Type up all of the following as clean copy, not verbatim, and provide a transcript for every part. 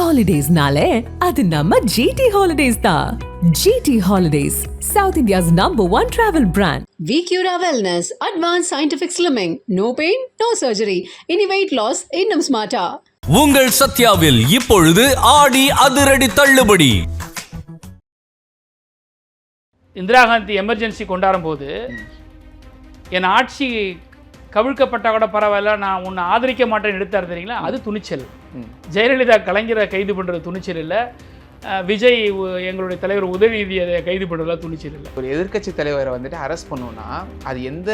Holidays-nale, adu namma GT Holidays da. GT Holidays, South India's #1 travel brand. VQRA Wellness, Advanced Scientific Slimming. No pain, no surgery. Any weight loss, இன்னும் smarter. உங்கள் சத்யாவில் இப்பொழுது ஆடி அதிரடி தள்ளுபடி. Indira Gandhi emergency கொண்டாடும் போது என் ஆட்சி கவிழ்க்கப்பட்டா கூட பரவாயில்ல, நான் உன்னை ஆதரிக்க மாட்டேன்னு எடுத்தார் தெரியுங்களா, அது துணிச்சல். ஜெயலலிதா கலைஞரை கைது பண்ணுறது துணிச்சல் இல்லை, விஜய் எங்களுடைய தலைவர் உதயநிதியை கைது பண்ணுறதுலாம் துணிச்சல் இல்லை. ஒரு எதிர்க்கட்சி தலைவரை வந்துட்டு அரெஸ்ட் பண்ணோன்னா அது எந்த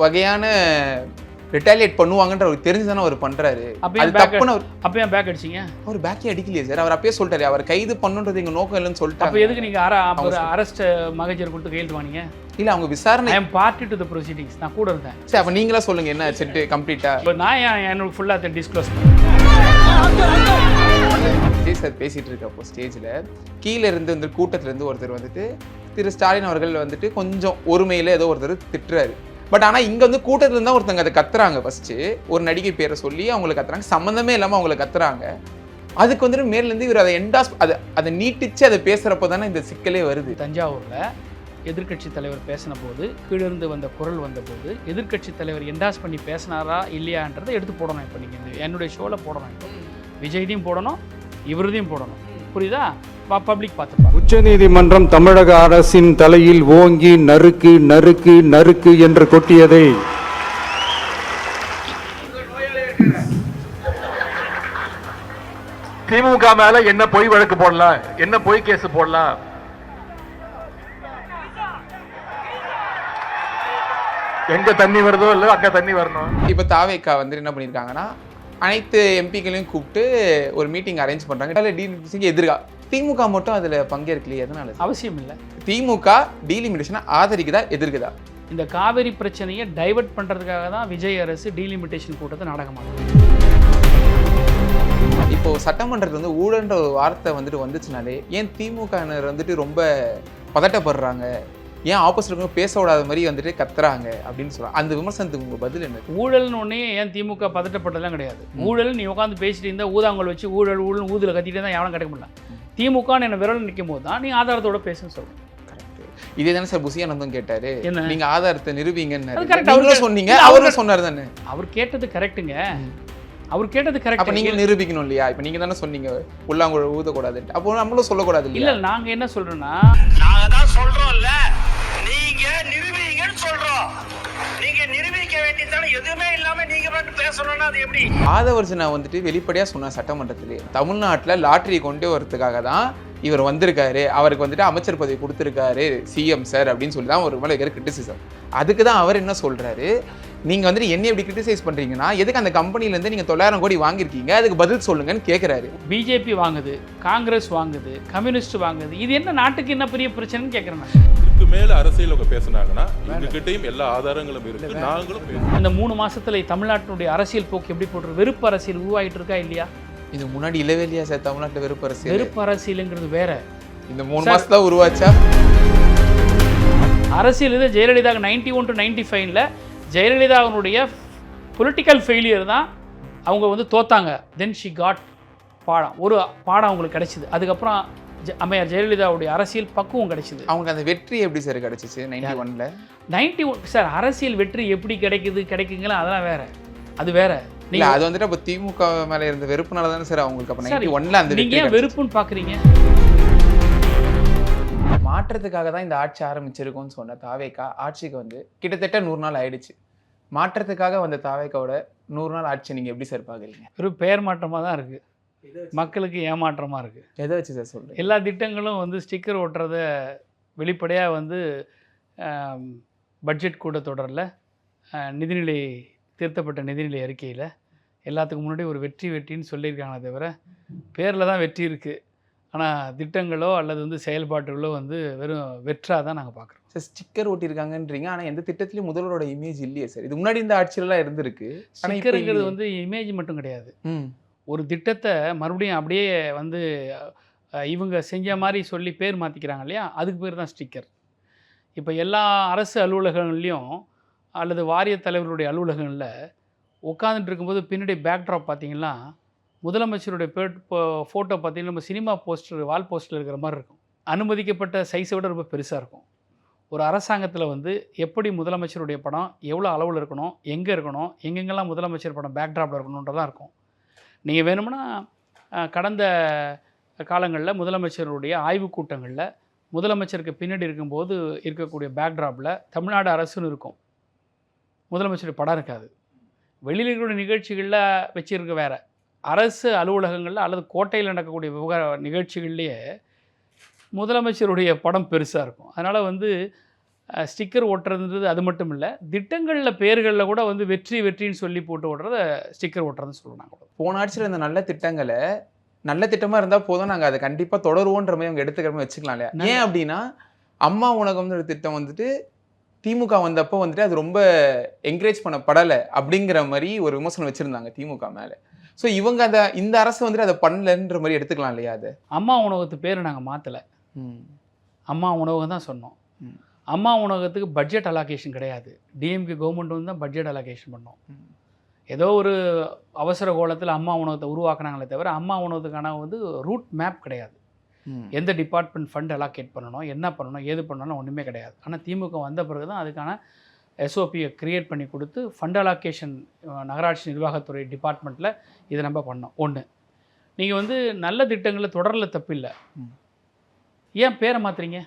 வகையான ரிட்டாலியேட் பண்ணுவாங்கன்ற அவருக்கு தெரிஞ்சு தானே அவர் பண்றாரு. அப்பயே பேக் அடிச்சிங்க? அவர் பேக்கே அடிக்கலையே சார், அவர் அப்பயே சொல்லிட்டாரு அவர் கைது பண்ணுன்றது எங்க நோக்கம் இல்லைன்னு சொல்லிட்டாங்க. அப்போ எதுக்கு நீங்க அரெஸ்ட் மகஜர் கொடுத்து கையெழுத்து வாங்கிங்க? இல்ல அவங்க விசாரணை. ஐ அம் பார்ட்டி டு தி ப்ரொசீடிங்ஸ், நான் கூட இருந்தேன். சரி அப்ப நீங்களா சொல்லுங்க என்ன செட் கம்ப்ளீட்டா. நான் என்னோட ஃபுல்லா டிஸ்க்ளோஸ் விஜய் சார் பேசிட்டு இருக்கப்போ ஸ்டேஜ்ல கீழே இருந்து வந்து கூட்டத்துல இருந்து ஒருத்தர் வந்துட்டு திரு ஸ்டாலின் அவர்கள் வந்துட்டு கொஞ்சம் ஒருமையில ஏதோ ஒருத்தர் திட்டுறாரு. பட் ஆனால் இங்கே வந்து கூட்டத்தில் இருந்தால் ஒருத்தங்க அதை கத்துறாங்க. ஃபஸ்ட்டு ஒரு நடிகை பேரை சொல்லி அவங்களை கத்துறாங்க, சம்மந்தமே இல்லாமல் அவங்களை கத்துறாங்க. அதுக்கு வந்துட்டு மேலேருந்து இவர் அதை அதை நீட்டிச்சு அதை பேசுகிறப்போ தானே இந்த சிக்கலே வருது. தஞ்சாவூரில் எதிர்க்கட்சி தலைவர் பேசின போது கீழிருந்து வந்த குரல் வந்தபோது எதிர்க்கட்சி தலைவர் என்டாஸ் பண்ணி பேசினாரா இல்லையான்றதை எடுத்து போடணும். இப்போ நீங்கள் என்னுடைய ஷோவில் போடணும், இப்போ விஜய்தையும் போடணும், இவரதையும் போடணும், புரியுதா? பப்ளிக் பார்த்துப்பா. உச்சநீதிமன்றம் தமிழக அரசின் தலையில் ஓங்கி நறுக்கு நறுக்கு நறுக்கு என்று கொட்டியதை திமுக மேல என்ன பொய் வழக்கு போடலாம், என்ன பொய் கேஸ் போடலாம்? எங்க தண்ணி வருதோ இல்ல அங்க தண்ணி வரணும். இப்ப தாவேக்கா வந்து என்ன பண்ணிருக்காங்கன்னா அனைத்து எம்பிக்களையும் கூப்பிட்டு ஒரு மீட்டிங் அரேஞ்ச் பண்றாங்க. எதிர்கா திமுக மட்டும் அதுல பங்கேற்கலையே, எதனால? அவசியம் இல்லை. திமுக டீலிமிட்டேஷனை ஆதரிக்குதா எதிர்க்குதா? இந்த காவிரி பிரச்சனையை டைவர்ட் பண்றதுக்காக தான் விஜய் அரசு டீலிமிட்டேஷன் கூட்டத்தை நாடகமாகும். இப்போ சட்டமன்றத்தில் வந்து ஊழல்ன்ற ஒரு வார்த்தை வந்துச்சுனாலே ஏன் திமுக வந்துட்டு ரொம்ப பதட்டப்படுறாங்க, ஏன் ஆப்போசிட் பேச விடாத மாதிரி வந்துட்டு கத்துறாங்க அப்படின்னு சொல்றாங்க. அந்த விமர்சனத்துக்கு உங்க பதில் என்ன? ஊழல்னு ஒன்னே ஏன் திமுக பதட்டப்பட்டதெல்லாம் கிடையாது. ஊழல் நீ உட்காந்து பேசிட்டு இருந்தா ஊதாங்கல் வச்சு ஊழல் ஊழல் ஊதுல கத்திட்டு தான் எவனும் கிடைக்க முடியல. திமுக என்ன விரல் நிற்கும் போது தான் நீ ஆதாரத்தோட பேசுன்னு சொல்றேன். இதே தானே சார் புசியானந்தம் கேட்டாரு, நீங்க ஆதாரத்தை நிரூபிங்கன்னு சொன்னீங்க, அவரும் சொன்னாரு தானே. அவர் கேட்டது கரெக்டுங்க, அவர் கேட்டது கரெக்ட். அப்ப நீங்க நிரூபிக்கணும் இல்லையா? இப்ப நீங்க தானே சொன்னீங்க உள்ளாங்குழல் ஊதக்கூடாதுன்னு, அப்போ நம்மளும் சொல்லக்கூடாது இல்ல? நாங்க என்ன சொல்றோம்னா, நாங்க தான் சொல்றோம்ல, நீங்க நிரூபிங்கன்னு சொல்றோம். நீங்க நிரூபிக்க வேண்டியதான எதுவுமே இல்லாம நீங்க மட்டும் பேசணும்னா அது எப்படி? ஆதவர்ஜனா வந்துட்டு வெளிப்படையா சொன்ன சட்டமன்றத்திலே தமிழ்நாட்டுல லாட்டரி கொண்டு வரதுக்காக தான் இவர் வந்திருக்காரு, அவருக்கு வந்துட்டு அமைச்சர் பதவி கொடுத்துருக்காரு சிஎம் சார் அப்படின்னு சொல்லி தான் ஒரு மேலே இருக்கிற கிரிட்டிசிசம். அதுக்கு தான் அவர் என்ன சொல்றாரு, நீங்க வந்துட்டு என்ன எப்படி கிரிட்டிசைஸ் பண்றீங்கன்னா எதுக்கு அந்த கம்பெனில இருந்து நீங்க 900 கோடி வாங்கியிருக்கீங்க, அதுக்கு பதில் சொல்லுங்கன்னு கேட்கிறாரு. பிஜேபி வாங்குது, காங்கிரஸ் வாங்குது, கம்யூனிஸ்ட் வாங்குது, இது என்ன நாட்டுக்கு என்ன பெரிய பிரச்சனைன்னு கேட்கறேன். இதுக்கு மேல அரசியல் பேசினாங்கன்னா எங்ககிட்டயும் எல்லா ஆதாரங்களும் இருக்கு, நாங்களும் பேசுறோம். இந்த 3 மாசத்துல தமிழ்நாட்டினுடைய அரசியல் போக்கு எப்படி போட்டு வெறுப்பு அரசியல் உருவாகிட்டு இருக்கா இல்லையா? இது முன்னாடி இல்லவே இல்லையா சார் தமிழ்நாட்டில் வெறுப்பு அரசியல்? வெறுப்பு அரசியலுங்கிறது வேற. இந்த 3 மாசத்துல உருவாச்சா அரசியல்? இது ஜெயலலிதா 91 to 95ல ஜெயலலிதாவினுடைய பொலிட்டிக்கல் ஃபெயிலியர் தான் அவங்க வந்து தோத்தாங்க. தென் ஷி காட் பாடம், ஒரு பாடம் அவங்களுக்கு கிடைச்சிது. அதுக்கப்புறம் அம்மையார் ஜெயலலிதாவுடைய அரசியல் பக்குவம் கிடைச்சிது. அவங்க அந்த வெற்றி எப்படி சார் கிடைச்சிச்சு 91ல? 91 சார் அரசியல் வெற்றி எப்படி கிடைக்குங்களா, அதெல்லாம் வேற, அது வேற. இல்ல அது வந்துட்டு அப்ப திமுக மேல இருந்த வெறுப்புனால தானே சார் அவங்களுக்கு அப்ப 91ல அந்த நீங்க ஏன் வெறுப்புன்னு பாக்குறீங்க? மாற்றத்துக்காக தான் இந்த ஆட்சி ஆரம்பிச்சிருக்கோம்னு சொன்ன தாவேக்கா ஆட்சிக்கு வந்து கிட்டத்தட்ட 100 நாள் ஆயிடுச்சு. மாற்றத்துக்காக வந்த தாவேக்காவோட 100 நாள் ஆட்சி நீங்க எப்படி சார் பாக்குறீங்க? ஒரு பெயர் மாற்றமா தான் இருக்கு, மக்களுக்கு ஏமாற்றமா இருக்கு. எதை வச்சு சார் சொல்றேன்? எல்லா திட்டங்களும் வந்து ஸ்டிக்கர் ஒட்டுறத வெளிப்படையாக வந்து பட்ஜெட் கூட்டத்தொடரில் நிதிநிலை திருத்தப்பட்ட நிதிநிலை அறிக்கையில் எல்லாத்துக்கும் முன்னாடி ஒரு வெற்றின்னு சொல்லியிருக்காங்க. தவிர பேரில் தான் வெற்றி இருக்குது, ஆனால் திட்டங்களோ அல்லது வந்து செயல்பாட்டுகளோ வந்து வெறும் வெற்றாக தான் நாங்கள் பார்க்குறோம். சார் ஸ்டிக்கர் ஓட்டியிருக்காங்கன்றீங்க, ஆனால் எந்த திட்டத்துலையும் முதல்வரோட இமேஜ் இல்லையே சார். இது முன்னாடி இந்த ஆட்சியிலலாம் இருந்திருக்கு. ஸ்டிக்கருங்கிறது வந்து இமேஜ் மட்டும் கிடையாது. ஒரு திட்டத்தை மறுபடியும் அப்படியே வந்து இவங்க செஞ்ச மாதிரி சொல்லி பேர் மாற்றிக்கிறாங்க இல்லையா, அதுக்கு பேர் தான் ஸ்டிக்கர். இப்போ எல்லா அரசு அலுவலகங்கள்லேயும் அல்லது வாரிய தலைவர்களுடைய அலுவலகங்களில் உட்காந்துட்டு இருக்கும்போது பின்னாடி பேக்ட்ராப் பார்த்தீங்கன்னா முதலமைச்சருடைய ஃபோட்டோ பார்த்தீங்கன்னா நம்ம சினிமா போஸ்டர் வால் போஸ்டரில் இருக்கிற மாதிரி இருக்கும். அனுமதிக்கப்பட்ட சைஸை விட ரொம்ப பெருசாக இருக்கும். ஒரு அரசாங்கத்தில் வந்து எப்படி முதலமைச்சருடைய படம் எவ்வளோ அளவில் இருக்கணும், எங்கே இருக்கணும், எங்கெங்கெல்லாம் முதலமைச்சர் படம் பேக்ட்ராப்பில் இருக்கணுன்றதான் இருக்கும். நீங்கள் வேணும்னா கடந்த காலங்களில் முதலமைச்சருடைய ஆய்வுக் கூட்டங்களில் முதலமைச்சருக்கு பின்னாடி இருக்கும்போது இருக்கக்கூடிய பேக்ட்ராப்பில் தமிழ்நாடு அரசுன்னு இருக்கும், முதலமைச்சருடைய படம் இருக்காது. வெளியில் இருக்கக்கூடிய நிகழ்ச்சிகளில் வச்சுருக்க வேறு, அரசு அலுவலகங்களில் அல்லது கோட்டையில் நடக்கக்கூடிய நிகழ்ச்சிகள்லேயே முதலமைச்சருடைய படம் பெருசாக இருக்கும். அதனால் வந்து ஸ்டிக்கர் ஒட்டுறதுன்றது அது மட்டும் இல்லை, திட்டங்களில் பேர்களில் கூட வந்து வெற்றி வெற்றின்னு சொல்லி போட்டு ஓட்டுறத ஸ்டிக்கர் ஒட்டுறதுன்னு சொல்லுவாங்க. போன ஆட்சியில் இந்த நல்ல திட்டங்களை நல்ல திட்டமாக இருந்தால் போதும், நாங்கள் அதை கண்டிப்பாக தொடருவோன்ற மாதிரி அவங்க எடுத்துக்கிற மாதிரி வச்சுக்கலாம் இல்லையா? ஏன் அப்படின்னா அம்மா உணவகம்ன்ற திட்டம் வந்துட்டு திமுக வந்தப்போ வந்துட்டு அது ரொம்ப என்கரேஜ் பண்ணப்படலை அப்படிங்கிற மாதிரி ஒரு விமர்சனம் வச்சுருந்தாங்க திமுக மேலே. ஸோ இவங்க இந்த அரசு வந்துட்டு அதை பண்ணலன்ற மாதிரி எடுத்துக்கலாம் இல்லையா? அது அம்மா உணவகத்து பேர் நாங்கள் மாற்றலை, அம்மா உணவகம் தான் சொன்னோம். அம்மா உணவகத்துக்கு பட்ஜெட் அலோகேஷன் கிடையாது. டிஎம்கே கவர்மெண்ட் வந்து தான் பட்ஜெட் அலோகேஷன் பண்ணோம். ஏதோ ஒரு அவசர கோலத்தில் அம்மா உணவகத்தை உருவாக்குனாங்களே தவிர அம்மா உணவகத்துக்கான வந்து ரூட் மேப் கிடையாது. எந்த டிபார்ட்மெண்ட் ஃபண்ட் அலோகேட் பண்ணணும், என்ன பண்ணணும், ஏது பண்ணணும் ஒன்றுமே கிடையாது. ஆனால் திமுக வந்த பிறகு தான் அதுக்கான எஸ்ஓபியை க்ரியேட் பண்ணி கொடுத்து ஃபண்ட் அலோகேஷன் நகராட்சி நிர்வாகத்துறை டிபார்ட்மெண்ட்டில் இதை நம்ம பண்ணோம். ஒன்று, நீங்கள் வந்து நல்ல திட்டங்களை தொடரில் தப்பில்லை, ஏன் பேரை மாற்றுறீங்க?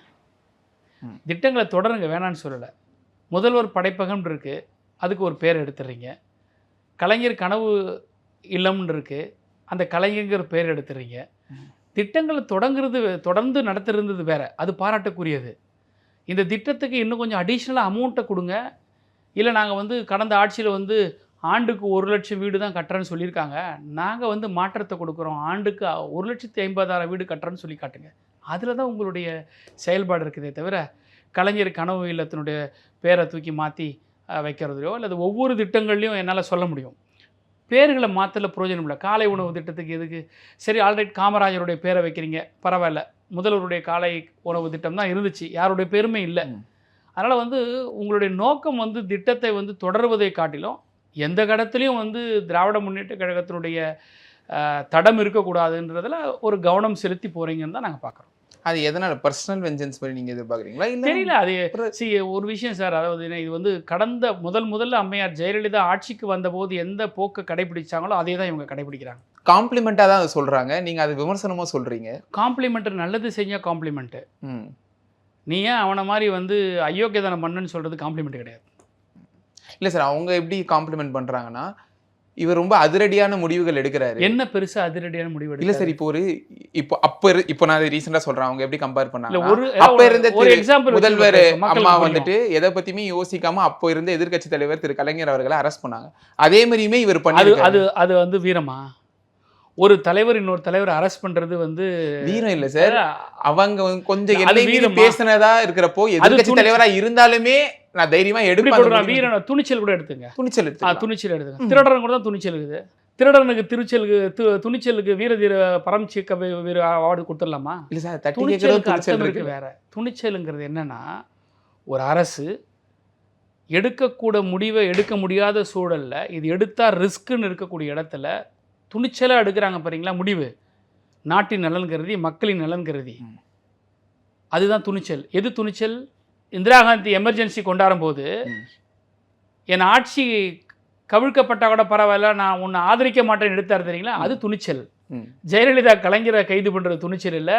திட்டங்களை தொடருங்க, வேணான்னு சொல்லலை. முதல்வர் படைப்பகம் இருக்குது, அதுக்கு ஒரு பேர் எடுத்துடுறீங்க. கலைஞர் கனவு இல்லம்னு இருக்குது, அந்த கலைஞங்கிற பேர் எடுத்துடுறீங்க. திட்டங்களை தொடர்ந்து நடத்திருந்தது வேறு, அது பாராட்டக்கூடியது. இந்த திட்டத்துக்கு இன்னும் கொஞ்சம் அடிஷ்னலாக அமௌண்ட்டை கொடுங்க. இல்லை நாங்கள் வந்து கடந்த ஆட்சியில் வந்து ஆண்டுக்கு 1 லட்சம் வீடு தான் கட்டுறேன்னு சொல்லியிருக்காங்க, நாங்கள் வந்து மாற்றத்தை கொடுக்குறோம், ஆண்டுக்கு 1,50,000 வீடு கட்டுறேன்னு சொல்லி காட்டுங்க. அதில் தான் உங்களுடைய செயல்பாடு இருக்குதே தவிர கலைஞர் கனவு இல்லத்தினுடைய பேரை தூக்கி மாற்றி வைக்கிறதையோ அல்லது ஒவ்வொரு திட்டங்கள்லையும் என்னால் சொல்ல முடியும். பேர்களை மாற்றல பிரயோஜனம் இல்லை. காலை உணவு திட்டத்துக்கு எதுக்கு? சரி, ஆல்ரைட், காமராஜருடைய பேரை வைக்கிறீங்க, பரவாயில்ல. முதல்வருடைய காலை உணவு திட்டம் தான் இருந்துச்சு, யாருடைய பேருமே இல்லை. அதனால் வந்து உங்களுடைய நோக்கம் வந்து திட்டத்தை வந்து தொடர்வதை காட்டிலும் எந்த கடத்துலையும் வந்து திராவிட முன்னேற்ற கழகத்தினுடைய தடம் இருக்கக்கூடாதுன்றதில் ஒரு கவனம் செலுத்தி போகிறீங்கன்னு தான் நாங்கள் பார்க்குறோம். அது எதனால் பர்சனல் வெஞ்சன்ஸ் மாதிரி நீங்கள் எதிர்பார்க்குறீங்களா? இல்லை தெரியல. அது ஒரு விஷயம் சார், அதாவது இது வந்து கடந்த முதல்ல அம்மையார் ஜெயலலிதா ஆட்சிக்கு வந்தபோது எந்த போக்கை கடைபிடிச்சாங்களோ அதே தான் இவங்க கடைபிடிக்கிறாங்க. காம்ப்ளிமெண்ட்டாக தான் அதை சொல்கிறாங்க, நீங்கள் அது விமர்சனமாக சொல்கிறீங்க. காம்ப்ளிமெண்ட் நல்லது செஞ்சால் காம்ப்ளிமெண்ட்டு. நீ ஏன் அவனை மாதிரி வந்து அயோக்கியதானம் பண்ணுன்னு சொல்கிறது காம்ப்ளிமெண்ட் கிடையாது. இல்லை சார், அவங்க எப்படி காம்ப்ளிமெண்ட் பண்ணுறாங்கன்னா, இவர் ரொம்ப அதிரடியான முடிவுகள் எடுக்கிறாரு. என்ன பெருசா அதிரடியான முடிவு? இல்ல சார், இப்போ நான் ரீசெண்டா சொல்றேன், அவங்க எப்படி கம்பேர் பண்ணாங்க, அப்ப இருந்த ஒரு எக்ஸாம்பிள் முதல்வர் அம்மா வந்துட்டு எதை பத்தியுமே யோசிக்காம அப்போ இருந்த எதிர்க்கட்சி தலைவர் திரு கலைஞர் அவர்களை அரெஸ்ட் பண்ணாங்க. அதே மாதிரியுமே இவர் பண்ணாரு. அது வந்து வீரமா? ஒரு தலைவர் இன்னொரு தலைவர் அரெஸ்ட் பண்றது வந்து வீரம் இல்ல சார். அவங்க கொஞ்சம் எல்லை பேசினதா இருக்கிறப்போ எதிர்க்கட்சி தலைவரா இருந்தாலுமே நான் தைரியமா எடுப்பேன். வீரன் துணிச்சல் கூட எடுத்துங்க. துணிச்சல் எடுத்துங்க. திருடரன் கூட தான் துணிச்சல் இருக்குது. திருடனுக்கு துணிச்சலுக்கு வீர பரம்சிக்க வீர அவார்டு கொடுத்துடலாமா? இல்ல சார், துணிச்சலுக்கு அர்த்தம் இருக்கு வேற. துணிச்சலுங்கிறது என்னன்னா, ஒரு அரசு எடுக்கக்கூட முடிவை எடுக்க முடியாத சூழல்ல இது எடுத்தா ரிஸ்க்குன்னு இருக்கக்கூடிய இடத்துல துணிச்சலாக எடுக்கிறாங்க பாருங்களா முடிவு, நாட்டின் நலன் கருதி, மக்களின் நலன் கருதி, அதுதான் துணிச்சல். எது துணிச்சல்? இந்திரா காந்தி எமர்ஜென்சி கொண்டாடும் போது என் ஆட்சி கவிழ்க்கப்பட்டால் கூட பரவாயில்ல, நான் உன்னை ஆதரிக்க மாட்டேன்னு எடுத்தார் தெரியுங்களா, அது துணிச்சல். ஜெயலலிதா கலைஞரை கைது பண்ணுறது துணிச்சல் இல்லை,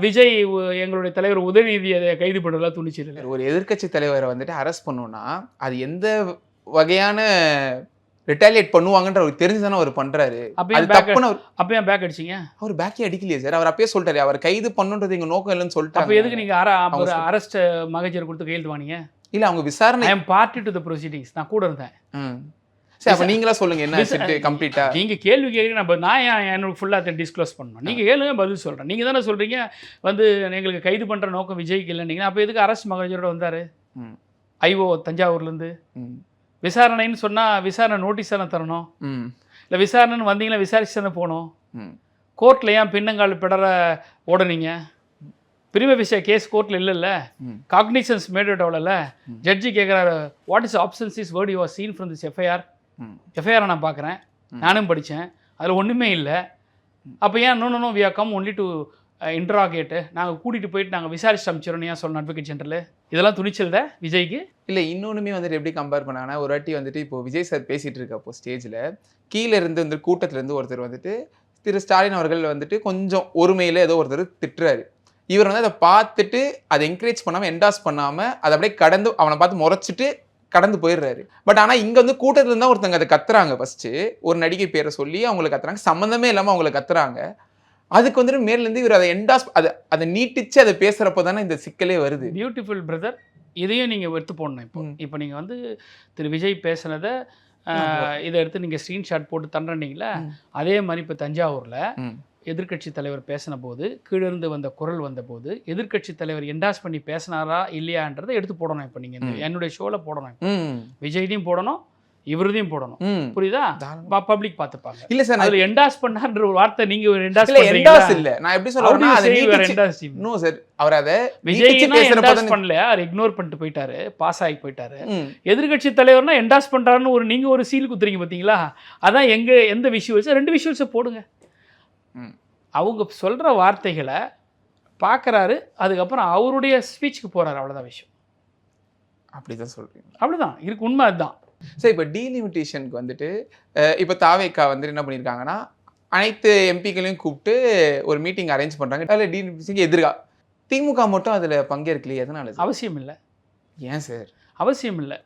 விஜய் எங்களுடைய தலைவர் உதயநிதியை கைது பண்ணுறதுலாம் துணிச்சல் இல்லை. ஒரு எதிர்க்கட்சி தலைவரை வந்துட்டு அரெஸ்ட் பண்ணோன்னா அது எந்த வகையான ரிட்டாலியேட் பண்ணுவாங்கன்ற அவர் தெரிஞ்சுதானே அவர் பண்றாரு. அப்ப ஏன் பேக் அடிச்சீங்க? அவர் பேக்கே அடிக்கலையே சார், அவர் அப்பயே சொல்லிட்டாரு அவர் கைது பண்ணுன்றது எங்க நோக்கம் இல்லைன்னு சொல்லிட்டாங்க. அப்ப எதுக்கு நீங்க அரெஸ்ட் மகஜர் கொடுத்து கையெழுத்து வாங்கினீங்க? இல்ல, அவங்க விசாரணை. ஐ அம் பார்ட்டி டு தி ப்ரொசீடிங்ஸ், நான் கூட இருந்தேன். சரி, அப்ப நீங்களா சொல்லுங்க என்ன செட் கம்ப்ளீட்டா. நீங்க கேள்வி கேட்குறீங்க, நான் எனக்கு ஃபுல்லா டிஸ்க்ளோஸ் பண்ணணும். நீங்க கேளுங்க, பதில் சொல்றேன். நீங்க தானே சொல்றீங்க வந்து எங்களுக்கு கைது பண்ற நோக்கம் விஜய்க்கு இல்லைன்னீங்க. அப்ப எதுக்கு அரெஸ்ட் மகஜரோட வந்தாரு ஐஓ தஞ்சாவூர்ல இருந்து? விசாரணைன்னு சொன்னால் விசாரணை நோட்டீஸ் தானே தரணும், இல்லை விசாரணைன்னு வந்தீங்களா விசாரிச்சு தானே போகணும். கோர்ட்டில் ஏன் பின்னங்கால் பிடற ஓடனீங்க? பிரிம விஷய கேஸ் கோர்ட்டில் இல்லைல்ல, காக்னிசன்ஸ் மேட் அவ்வளோல. ஜட்ஜி கேட்குறாரு, what is options is where you are seen from this FIR. எஃப்ஐஆரை நான் பார்க்குறேன், நானும் படித்தேன், அதில் ஒன்றுமே இல்லை. அப்போ ஏன் no we are come only to interrogate, நாங்கள் கூட்டிகிட்டு போயிட்டு நாங்கள் விசாரிச்சு அமைச்சிடணும் ஏன் சொல்லணும் அட்வொகேட் ஜெனரல்? இதெல்லாம் துணிச்சல் தான் விஜய்க்கு. இல்லை இன்னொன்றுமே வந்துட்டு எப்படி கம்பேர் பண்ணாங்கன்னா, ஒரு வாட்டி வந்துட்டு இப்போ விஜய் சார் பேசிகிட்டு இருக்கப்போ ஸ்டேஜில் கீழே இருந்து வந்து கூட்டத்துலேருந்து ஒருத்தர் வந்துட்டு திரு ஸ்டாலின் அவர்கள் வந்துட்டு கொஞ்சம் ஒருமையில் ஏதோ ஒருத்தர் திட்டுறாரு. இவர் வந்து அதை பார்த்துட்டு அதை என்கரேஜ் பண்ணாமல் என்டாஸ் பண்ணாமல் அதை அப்படியே கடந்து அவனை பார்த்து முறைச்சிட்டு கடந்து போயிடுறாரு. பட் ஆனால் இங்கே வந்து கூட்டத்துல தான் ஒருத்தங்க அதை கத்துறாங்க. ஃபர்ஸ்ட் ஒரு நடிகை பேரை சொல்லி அவங்களை கத்துறாங்க, சம்மந்தமே இல்லாமல் அவங்களை கத்துறாங்க. அதுக்கு வந்துட்டு மேலேருந்து இவர் அதை என்டாஸ் அதை நீட்டிச்சு அதை பேசுகிறப்போ தானே இந்த சிக்கலே வருது. பியூட்டிஃபுல் பிரதர், இதையும் நீங்கள் எடுத்து போடணும். இப்போ நீங்கள் வந்து திரு விஜய் பேசுனதை இதை எடுத்து நீங்கள் ஸ்க்ரீன்ஷாட் போட்டு தண்டனீங்களா, அதே மாதிரி இப்போ தஞ்சாவூரில் எதிர்க்கட்சி தலைவர் பேசின போது கீழிருந்து வந்த குரல் வந்த போது எதிர்க்கட்சி தலைவர் என்டாஸ் பண்ணி பேசினாரா இல்லையான்றதை எடுத்து போடணும். இப்போ நீங்கள் என்னுடைய ஷோவில் போடணும், விஜய்தையும் போடணும், இவரதையும் போடணும். புரியுதா? பப்ளிக் பார்த்துப்பாங்க. இல்ல சார், அதுல என்டாஸ் பண்ணான்ற ஒரு வார்த்தை நீங்க என்டாஸ் இல்ல. நான் எப்படி சொல்றேன்னா நோ சார், அவர் அதை விஜய் என்டாஸ் பண்ணல, அவர் இக்னோர் பண்ணிட்டு போயிட்டாரு, பாஸ் ஆகி போயிட்டாரு. எதிர்க்கட்சி தலைவர்னா என்டாஸ் பண்றாருன்னு ஒரு நீங்க ஒரு சீல் குத்துறீங்க பாத்தீங்களா? அதான் எந்த விஷுவல்ஸ் 2 விஷுவல்ஸை போடுங்க. அவங்க சொல்ற வார்த்தைகளை பார்க்கறாரு, அதுக்கப்புறம் அவருடைய ஸ்பீச்சுக்கு போறாரு, அவ்வளவுதான் விஷயம். அப்படிதான் சொல்றீங்க? அப்படிதான் இருக்கு, உண்மை அதுதான். சார் இப்போ டீலிமிட்டேஷனுக்கு வந்துட்டு இப்போ தாவேக்கா வந்துட்டு என்ன பண்ணியிருக்காங்கன்னா, அனைத்து எம்பிக்களையும் கூப்பிட்டு ஒரு மீட்டிங் அரேஞ்ச் பண்ணுறாங்க. அதில் டீலிமிட்டேஷனுக்கு எதிராக திமுக மட்டும் அதில் பங்கேற்கலையே, எதனால? அவசியம் இல்லை. ஏன் சார் அவசியம் இல்லை?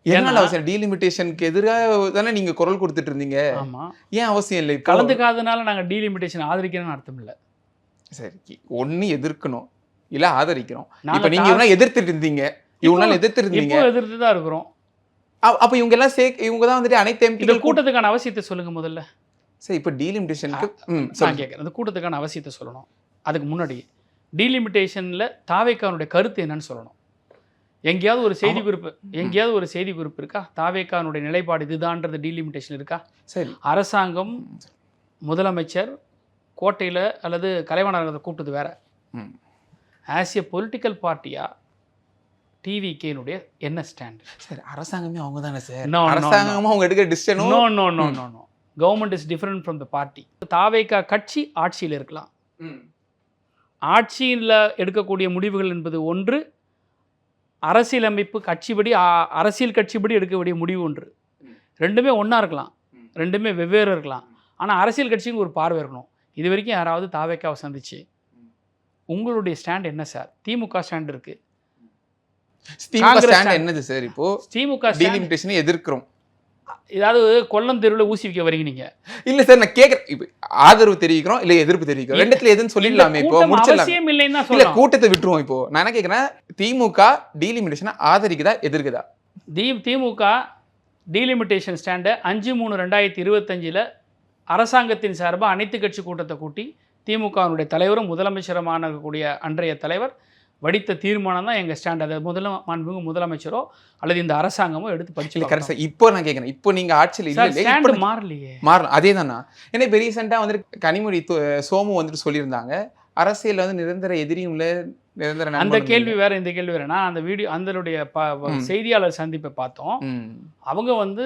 எதனால அவசியம்? டீலிமிட்டேஷனுக்கு எதிராக தானே நீங்கள் குரல் கொடுத்துட்டு இருந்தீங்க. ஆமாம், ஏன் அவசியம் இல்லை? கலந்துக்காதனால நாங்கள் டீலிமிட்டேஷன் ஆதரிக்கணும்னு அர்த்தம் இல்லை. சரி, ஒன்று எதிர்க்கணும் இல்லை ஆதரிக்கிறோம். இப்போ நீங்கள் இவனா எதிர்த்துட்டு இருந்தீங்க, இவனால எதிர்த்து இருந்தீங்க, எதிர்த்து தான் இருக்கிறோம். அப்ப இவங்க எல்லாம் இவங்க தான் வந்துட்டு அனைத்து எம்பிக்கள் கூட்டத்துக்கான அவசியத்தை சொல்லுங்க முதல்ல. சரி, இப்போ டீலிமிட்டேஷனுக்கு நான் கேட்குறேன், அந்த கூட்டத்துக்கான அவசியத்தை சொல்லணும். அதுக்கு முன்னாடி டீலிமிட்டேஷனில் தாவேக்கானுடைய கருத்து என்னன்னு சொல்லணும். எங்கேயாவது ஒரு செய்தி குறிப்பு இருக்கா? தாவேக்கானுடைய நிலைப்பாடு இதுதான்றது டீலிமிட்டேஷன் இருக்கா? சரி, அரசாங்கம் முதலமைச்சர் கோட்டையில் அல்லது கலைவாணர் கூப்பிட்டது வேற. ஆஸ் எ பொலிட்டிக்கல் பார்ட்டியா டிவிகேனுடைய என்ன ஸ்டாண்ட்? சார் அரசாங்கமே அவங்க தானே சார். அரசாங்கமும் அவங்க எடுக்கிற decision. No government is different from the party. TVK கட்சி ஆட்சியில் இருக்கலாம், ஆட்சியில் எடுக்கக்கூடிய முடிவுகள் என்பது ஒன்று, அரசியலமைப்பு கட்சிப்படி அரசியல் கட்சிப்படி எடுக்கக்கூடிய முடிவு ஒன்று. ரெண்டுமே ஒன்றா இருக்கலாம், ரெண்டுமே வெவ்வேறு இருக்கலாம். ஆனால் அரசியல் கட்சிக்கு ஒரு பார்வை இருக்கணும். இது வரைக்கும் யாராவது தாவேக்காவை சந்திச்சு உங்களுடைய ஸ்டாண்ட் என்ன சார்? திமுக ஸ்டாண்ட் இருக்கு, என்னது சார்? இப்போ திமுக டீலிமிட்டேஷனை எதிர்க்கிறோம். ஏதாவது கொல்லம் தெருவில் ஊசி வைக்க வரீங்க நீங்க? இல்ல சார், நான் கேக்குறேன், இப்போ ஆதரவு தெரிவிக்கிறோம் இல்ல எதிர்ப்பு தெரிவிக்கிறோம், ரெண்டுத்துல எதுன்னு சொல்லிடலாமே. இப்போ அவசியம் இல்லைன்னா இல்ல, கூட்டத்தை விட்டுருவோம். இப்போ நான் என்ன கேக்குறேன், திமுக டீலிமிட்டேஷனை ஆதரிக்குதா எதிர்க்குதா? திமுக டீலிமிட்டேஷன் ஸ்டாண்டை 5/3/2025 அரசாங்கத்தின் சார்பாக அனைத்து கட்சி கூட்டத்தை கூட்டி திமுகனுடைய தலைவரும் முதலமைச்சருமான கூடிய அன்றைய தலைவர் வடித்த தீர்மானம் தான் எங்கள் ஸ்டாண்ட். அதை மாண்புமிகு முதலமைச்சரோ அல்லது இந்த அரசாங்கமோ எடுத்து படிச்சு கரெக்ட் சார். இப்போ நான் கேட்குறேன், இப்போ நீங்கள் ஆட்சியில் இல்லை, மாறலையே. மாறணும், அதே தானா? ஏன்னா இப்போ ரீசெண்டாக வந்துட்டு கனிமொழி சோமு வந்துட்டு சொல்லியிருந்தாங்க, அரசியல் வந்து நிரந்தர எதிரியும் இல்லை நிரந்தர. அந்த கேள்வி வேற, இந்த கேள்வி வேற. நான் அந்த வீடியோ அதனுடைய செய்தியாளர் சந்திப்பை பார்த்தோம். அவங்க வந்து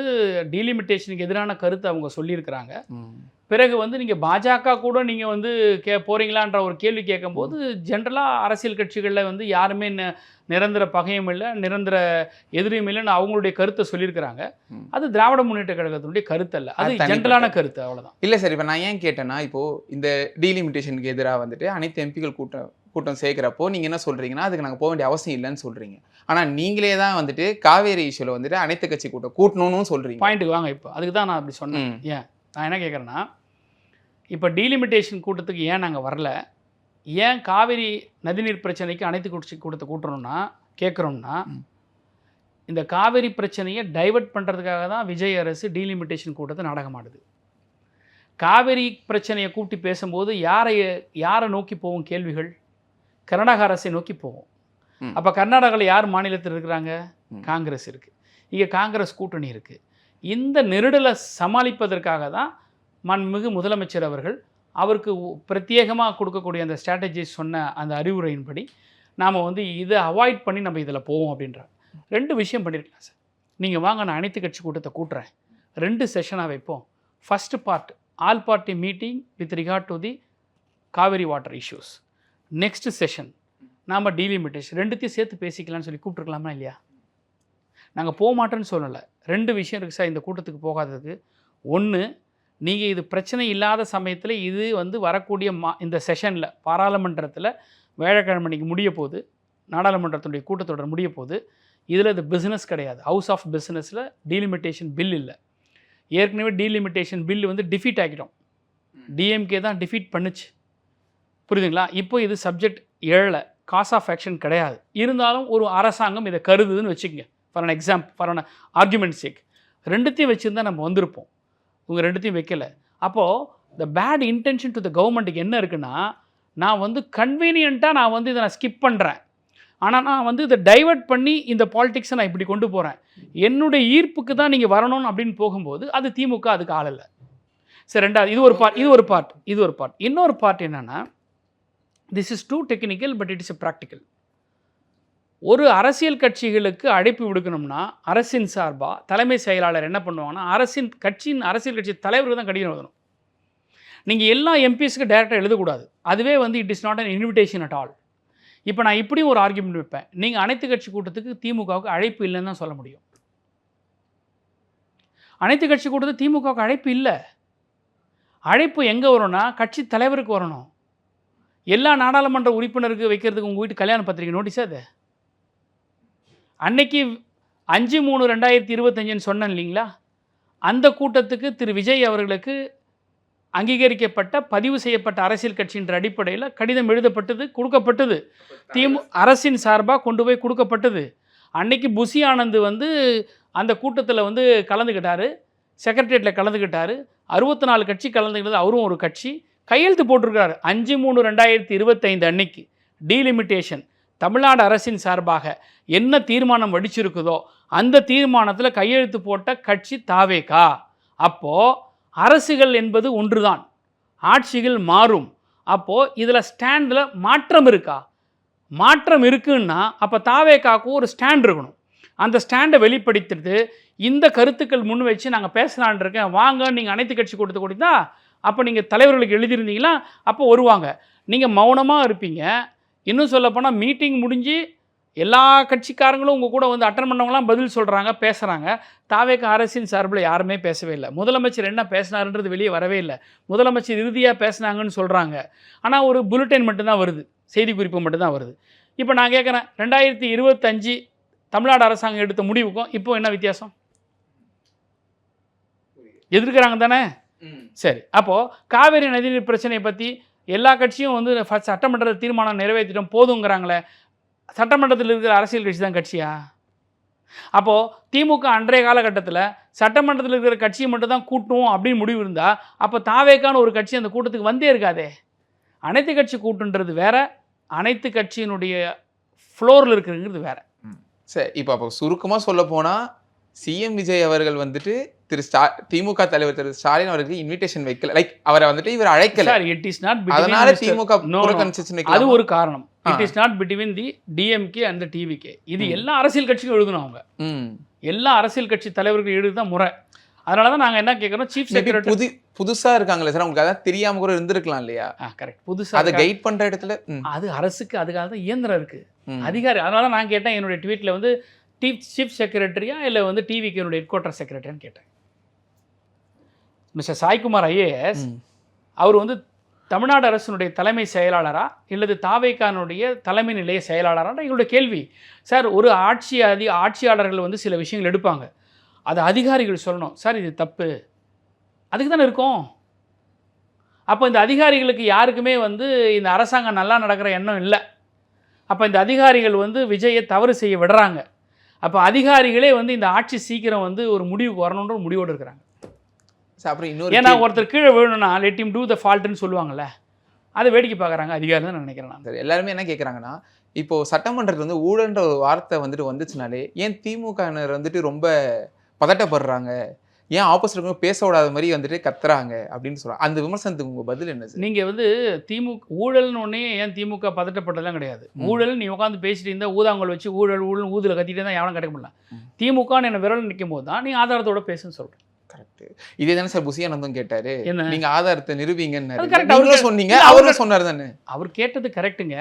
டீலிமிட்டேஷனுக்கு எதிரான கருத்தை அவங்க சொல்லியிருக்கிறாங்க. பிறகு வந்து நீங்கள் பாஜக கூட நீங்கள் வந்து போகிறீங்களான்ற ஒரு கேள்வி கேட்கும்போது, ஜென்ரலாக அரசியல் கட்சிகளில் வந்து யாருமே நிரந்தர பகையும் இல்லை, நிரந்தர எதிரியும் இல்லைன்னு அவங்களுடைய கருத்தை சொல்லியிருக்கிறாங்க. அது திராவிட முன்னேற்ற கழகத்தினுடைய கருத்து அல்ல, அது ஜென்ரலான கருத்து, அவ்வளோதான். இல்லை சார், இப்போ நான் ஏன் கேட்டேன்னா, இப்போது இந்த டீலிமிட்டேஷனுக்கு எதிராக வந்துட்டு அனைத்து எம்பிக்கள் கூட்டம் சேர்க்குறப்போ நீங்கள் என்ன சொல்கிறீங்கன்னா, அதுக்கு நாங்கள் போக வேண்டிய அவசியம் இல்லைன்னு சொல்கிறீங்க. ஆனால் நீங்களே தான் வந்துட்டு காவேரி இஷ்யூவில் வந்துட்டு அனைத்து கட்சி கூட்டம் கூட்டணும்னு சொல்கிறீங்க. பாயிண்ட்டுக்கு வாங்க. இப்போ அதுக்கு தான் நான் அப்படி சொன்னேன். ஏன் நான் என்ன கேட்குறேன்னா, இப்போ டீலிமிட்டேஷன் கூட்டத்துக்கு ஏன் நாங்கள் வரல, ஏன் காவிரி நதிநீர் பிரச்சனைக்கு அனைத்து கட்சி கூட்டத்தை கூட்டுறோம்னா கேட்குறோம்னா, இந்த காவிரி பிரச்சனையை டைவர்ட் பண்ணுறதுக்காக தான் விஜய் அரசு டீலிமிட்டேஷன் கூட்டத்தை நாடகமாடுது. காவிரி பிரச்சனையை கூட்டி பேசும்போது யாரை நோக்கி போகும் கேள்விகள்? கர்நாடக அரசை நோக்கி போகும். அப்போ கர்நாடகாவில் யார் மாநிலத்தில் இருக்கிறாங்க? காங்கிரஸ் இருக்குது, இங்கே காங்கிரஸ் கூட்டணி இருக்குது. இந்த நெருடலை சமாளிப்பதற்காக தான் மாண்புமிகு முதலமைச்சர் அவர்கள் அவருக்கு பிரத்யேகமாக கொடுக்கக்கூடிய அந்த ஸ்ட்ராட்டஜிஸ் சொன்ன அந்த அறிவுரையின்படி நாம் வந்து இதை அவாய்ட் பண்ணி நம்ம இதில் போவோம் அப்படின்றார். 2 விஷயம் பண்ணியிருக்கலாம் சார். நீங்கள் வாங்க, நான் அனைத்து கட்சி கூட்டத்தை கூட்டுறேன், 2 செஷனாக வைப்போம். First part all party meeting with regard to the Kaveri water issues. Next session நாம் டீலிமிட்டேஷன் ரெண்டுத்தையும் சேர்த்து பேசிக்கலாம்னு சொல்லி கூப்பிட்டுருக்கலாமா இல்லையா? நாங்கள் போக மாட்டோன்னு சொல்லலை. 2 விஷயம் இருக்குது சார் இந்த கூட்டத்துக்கு போகாததுக்கு. ஒன்று, நீங்கள் இது பிரச்சனை இல்லாத சமயத்தில் இது வந்து வரக்கூடிய இந்த செஷனில் பாராளுமன்றத்தில் வியாழக்கிழமை அன்றைக்கி முடிய போகுது, நாடாளுமன்றத்துடைய கூட்டத்தொடர் முடிய போகுது. இதில் இது பிஸ்னஸ் கிடையாது. ஹவுஸ் ஆஃப் பிஸ்னஸில் டீலிமிட்டேஷன் பில் இல்லை. ஏற்கனவே டீலிமிட்டேஷன் பில் வந்து டிஃபீட் ஆகிட்டோம். டிஎம்கே தான் டிஃபீட் பண்ணுச்சு, புரியுதுங்களா? இப்போ இது சப்ஜெக்ட் எழலை, காஸ் ஆஃப் ஆக்ஷன் கிடையாது. இருந்தாலும் ஒரு அரசாங்கம் இதை கருதுதுன்னு வச்சுக்கோங்க, for an example, for an argument sake. ரெண்டுத்தையும் வச்சுருந்தா நம்ம வந்திருப்போம். இவங்க ரெண்டுத்தையும் வைக்கலை. அப்போது the bad intention to the கவர்மெண்ட்டுக்கு என்ன இருக்குன்னா, நான் வந்து கன்வீனியண்ட்டாக நான் வந்து இதை நான் ஸ்கிப் பண்ணுறேன், ஆனால் நான் வந்து இதை டைவர்ட் பண்ணி இந்த பாலிடிக்ஸை நான் இப்படி கொண்டு போகிறேன், என்னுடைய ஈர்ப்புக்கு தான் நீங்கள் வரணும் அப்படின்னு போகும்போது அது திமுக அதுக்கு ஆள் இல்லை. சரி, ரெண்டாவது இது ஒரு பார்ட். இன்னொரு பார்ட் என்னென்னா, this is too technical but it is a practical. ஒரு அரசியல் கட்சிகளுக்கு அழைப்பு விடுக்கணும்னா அரசின் சார்பாக தலைமை செயலாளர் என்ன பண்ணுவாங்கன்னா, அரசியல் கட்சி தலைவருக்கு தான் கடிதம் எழுதணும். நீங்கள் எல்லா எம்பிஸ்க்கு டைரெக்டாக எழுதக்கூடாது. அதுவே வந்து it is not an invitation at all. இப்போ நான் இப்படியும் ஒரு ஆர்குமெண்ட் வைப்பேன், நீங்கள் அனைத்து கட்சி கூட்டத்துக்கு திமுகவுக்கு அழைப்பு இல்லைன்னு தான் சொல்ல முடியும். அனைத்து கட்சி கூட்டத்துக்கு திமுகவுக்கு அழைப்பு இல்லை. அழைப்பு எங்கே வரும்னா கட்சி தலைவருக்கு வரணும். எல்லா நாடாளுமன்ற உறுப்பினருக்கு வைக்கிறதுக்கு உங்கள் வீட்டு கல்யாண பத்திரிகை நோட்டீஸா அது? அன்னைக்கு 5/3/2025 சொன்னேன் இல்லைங்களா, அந்த கூட்டத்துக்கு திரு விஜய் அவர்களுக்கு அங்கீகரிக்கப்பட்ட பதிவு செய்யப்பட்ட அரசியல் கட்சின்ற அடிப்படையில் கடிதம் எழுதப்பட்டது, கொடுக்கப்பட்டது. அரசின் சார்பாக கொண்டு போய் கொடுக்கப்பட்டது. அன்னைக்கு புசி ஆனந்த் வந்து அந்த கூட்டத்தில் வந்து கலந்துக்கிட்டார், செக்ரட்டரியேட்டில் கலந்துக்கிட்டார். 64 கட்சி கலந்துக்கிட்டது, அவரும் ஒரு கட்சி கையெழுத்து போட்டிருக்காரு. 5/3/2025 அன்னைக்கு டீலிமிட்டேஷன் தமிழ்நாடு அரசின் சார்பாக என்ன தீர்மானம் வடிச்சிருக்குதோ அந்த தீர்மானத்தில் கையெழுத்து போட்ட கட்சி தாவேகா. அப்போது அரசுகள் என்பது ஒன்றுதான், ஆட்சிகள் மாறும். அப்போது இதில் ஸ்டாண்டில் மாற்றம் இருக்கா? மாற்றம் இருக்குன்னா அப்போ தாவேகாவுக்கும் ஒரு ஸ்டாண்ட் இருக்கணும். அந்த ஸ்டாண்டை வெளிப்படுத்திட்டு இந்த கருத்துக்கள் முன் வச்சு நாங்கள் பேசலான் இருக்கேன், வாங்க நீங்கள் அனைத்து கட்சி கூட்டத்தை கொடுத்தா அப்போ நீங்கள் தலைவர்களுக்கு எழுதியிருந்தீங்களா, அப்போ வருவாங்க. நீங்கள் மௌனமாக இருப்பீங்க. இன்னும் சொல்லப்போனால் மீட்டிங் முடிஞ்சு எல்லா கட்சிக்காரங்களும் உங்கள் கூட வந்து அட்டன் பண்ணவங்களாம் பதில் சொல்கிறாங்க, பேசுகிறாங்க. தாவேக அரசின் சார்பில் யாருமே பேசவே இல்லை. முதலமைச்சர் என்ன பேசினாருன்றது வெளியே வரவே இல்லை. முதலமைச்சர் இறுதியாக பேசினாங்கன்னு சொல்கிறாங்க, ஆனால் ஒரு புல்லட்டின் மட்டும்தான் வருது, செய்திக்குறிப்பு மட்டும்தான் வருது. இப்போ நான் கேட்குறேன், 2025 தமிழ்நாடு அரசாங்கம் எடுத்த முடிவுக்கும் இப்போ என்ன வித்தியாசம்? எதிர்க்கிறாங்க தானே? சரி, அப்போது காவேரி நதிநீர் பிரச்சனையை பற்றி எல்லா கட்சியும் வந்து சட்டமன்ற தீர்மானம் நிறைவேற்றிட்டோம் போதுங்கிறாங்களே, சட்டமன்றத்தில் இருக்கிற அரசியல் கட்சி தான் கட்சியா? அப்போது திமுக அன்றைய காலகட்டத்தில் சட்டமன்றத்தில் இருக்கிற கட்சியை மட்டும் தான் கூட்டணும் அப்படின்னு முடிவு இருந்தால் அப்போ தாவேக்கான ஒரு கட்சி அந்த கூட்டத்துக்கு வந்தே இருக்காதே. அனைத்து கட்சி கூட்டுன்றது வேற, அனைத்து கட்சியினுடைய ஃப்ளோரில் இருக்கிறது வேற. சரி, இப்போ சுருக்கமாக சொல்ல போனால் சிஎம் விஜய் அவர்கள் வந்துட்டு திமுக தலைவர் திரு ஸ்டாலின் அவருக்கு இன்விடேஷன் வைக்கல, லைக் அவரை வந்துட்டு இவர் அழைக்கல. இட் இஸ் நாட் அதனால திமுக அது ஒரு காரணம். It is not between the DMK and TVK. இது எல்லா அரசியல் கட்சிக்கும் எழுதணும். அவங்க எல்லா அரசியல் கட்சி தலைவர்கள் எழுதுதான் முறை. அதனால தான் நாங்கள் என்ன கேட்குறோம், சீஃப் செக்ரட்டரி புதுசாக இருக்காங்களே சார், உங்களுக்கு அதான் தெரியாம கூட இருந்திருக்கலாம் இல்லையா? கரெக்ட், புதுசாக அதை கைட் பண்ணுற இடத்துல அது அரசுக்கு அதுக்காக தான் இயந்திரம் இருக்குது, அதிகாரி. அதனால நான் கேட்டேன் என்னுடைய ட்வீட்டில் வந்து சீஃப் செக்ரட்டரியா இல்லை வந்து டிவிகேனுடைய ஹெட் குவார்ட்டர் செக்ரட்டரியான்னு கேட்டேன். மிஸ்டர் சாய்குமார் ஐஏஎஸ் அவர் வந்து தமிழ்நாடு அரசினுடைய தலைமை செயலாளரா இல்லது தாவேகானுடைய தலைமை நிலைய செயலாளரான எங்களுடைய கேள்வி. சார், ஒரு ஆட்சியாளர்கள் வந்து சில விஷயங்கள் எடுப்பாங்க, அது அதிகாரிகள் சொல்லணும், சார் இது தப்பு, அதுக்கு தானே இருக்கும். அப்போ இந்த அதிகாரிகளுக்கு யாருக்குமே வந்து இந்த அரசாங்கம் நல்லா நடக்கிற எண்ணம் இல்லை. அப்போ இந்த அதிகாரிகள் வந்து விஜயை தவறு செய்ய விடுறாங்க. அப்போ அதிகாரிகளே வந்து இந்த ஆட்சி சீக்கிரம் வந்து ஒரு முடிவுக்கு வரணுன்ற முடிவோடு இருக்கிறாங்க. ஏன்னா ஒருத்தர் கீழே விழணும்னா லெட் ஹிம் டூ த ஃபால்ட்னு சொல்லுவாங்கல்ல, அதை வேடிக்கை பார்க்குறாங்க அதிகாரி தான் நினைக்கிறேன் நான். சரி, எல்லாருமே என்ன கேட்குறாங்கன்னா, இப்போ சட்டமன்றத்தில் வந்து ஊழல்ன்ற ஒரு வார்த்தை வந்துட்டு வந்துச்சுனாலே ஏன் திமுகவினர் வந்துட்டு ரொம்ப பதட்டப்படுறாங்க, ஏன் ஆப்போசிட் பேச விடாத மாதிரி வந்துட்டு கத்துறாங்க அப்படின்னு சொல்கிறாங்க. அந்த விமர்சனத்துக்கு உங்கள் பதில் என்ன சார்? நீங்கள் வந்து ஊழல்னு ஒன்றே ஏன் திமுக பதட்டப்பட்டதெல்லாம் கிடையாது. ஊழல் நீ உட்காந்து பேசிட்டு இருந்தால் ஊதாங்கல் வச்சு ஊழல் ஊழல் ஊதில் கத்திட்டு தான் யாரும் கிடைக்க முடியல. திமுகன்னு என்ன விரல் நிற்கும் போது தான் நீ ஆதாரத்தோட பேசுன்னு சொல்கிறேன். கரெக்ட். இதே தானே சார் புசியானந்தும் கேட்டாரு, என்ன? நீங்க ஆதாரத்தை நிரூபிங்கன்னு அது correct. நீங்களும் சொன்னீங்க, இல்ல, அவரும் சொன்னாரு தானே. அவர் கேட்டது கரெக்டுங்க,